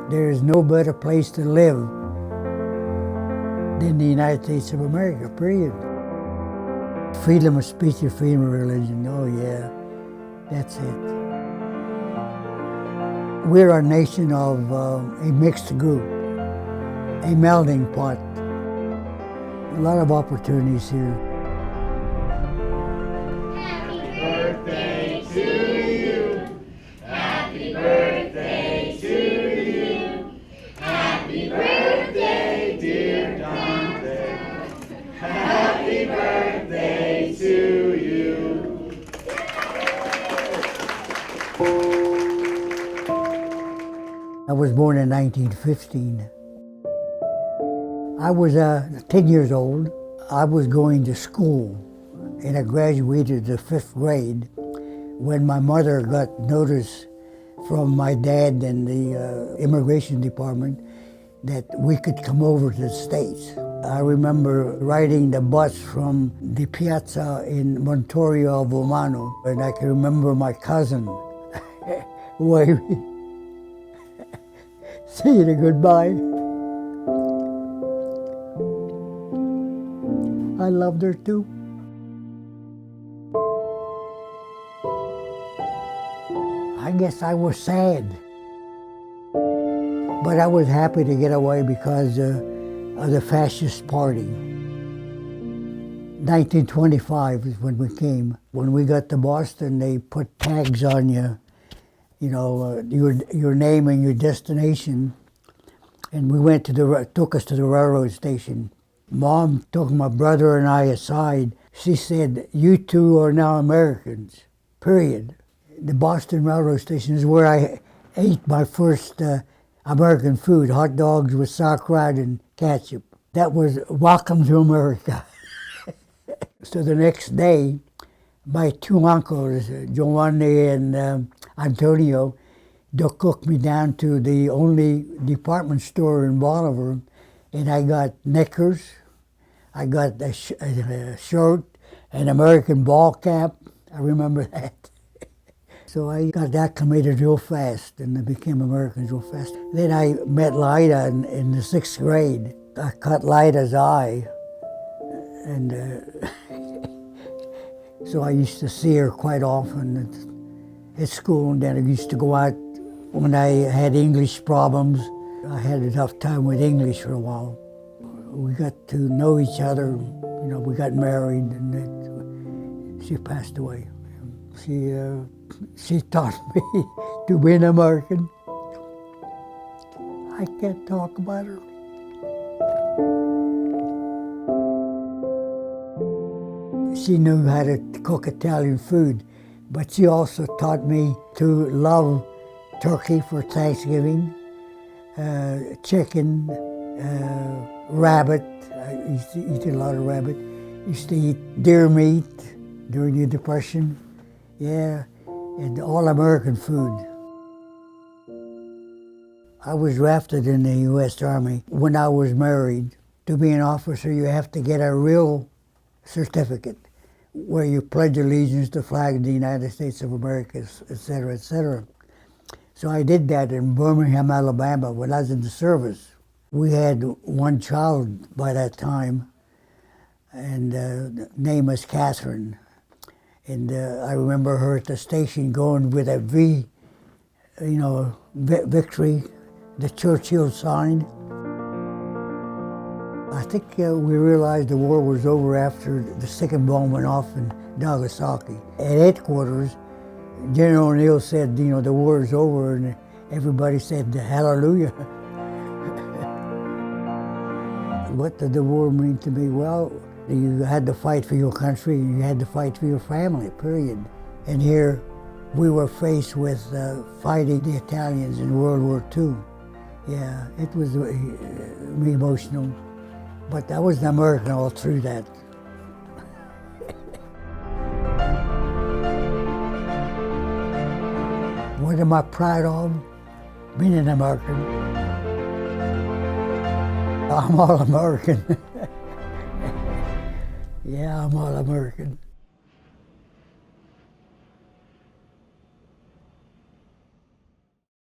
There is no better place to live than the United States of America, period. Freedom of speech and freedom of religion, oh yeah, that's it. We're a nation of a mixed group, a melting pot. A lot of opportunities here. Happy birthday to you. Happy birthday to you. Happy birthday, dear Dante. Happy birthday to you. I was born in 1915. I was 10 years old. I was going to school, and I graduated the 5th grade when my mother got notice from my dad and the immigration department that we could come over to the States. I remember riding the bus from the piazza in Montorio Romano, and I can remember my cousin waving, saying a goodbye. I loved her too. I guess I was sad, but I was happy to get away because of the fascist party. 1925 is when we came. When we got to Boston, they put tags on you, your name and your destination, and we went took us to the railroad station. Mom took my brother and I aside. She said, "You two are now Americans, period." The Boston Railroad Station is where I ate my first American food, hot dogs with sauerkraut and ketchup. That was welcome to America. So the next day, my two uncles, Giovanni and Antonio, took me down to the only department store in Bolivar, and I got knickers, I got a shirt, an American ball cap. I remember that. So I got acclimated real fast, and I became Americans real fast. Then I met Lida in the 6th grade. I cut Lida's eye, and so I used to see her quite often at school, and then I used to go out when I had English problems. I had a tough time with English for a while. We got to know each other, we got married, and she passed away. She taught me to be an American. I can't talk about her. She knew how to cook Italian food, but she also taught me to love turkey for Thanksgiving, chicken, rabbit. I used to eat a lot of rabbit. Used to eat deer meat during the Depression. Yeah, and all American food. I was drafted in the U.S. Army when I was married. To be an officer, you have to get a real certificate where you pledge allegiance to the flag of the United States of America, et cetera, et cetera. So I did that in Birmingham, Alabama, when I was in the service. We had one child by that time, and the name was Catherine. And I remember her at the station going with a V, victory, the Churchill sign. I think we realized the war was over after the second bomb went off in Nagasaki. At headquarters, General O'Neill said, the war is over, and everybody said, hallelujah. What did the war mean to me? Well, you had to fight for your country, you had to fight for your family, period. And here we were faced with fighting the Italians in World War II. Yeah, it was emotional, but I was an American all through that. What am I proud of? Being an American. I'm all American. Yeah, I'm all American.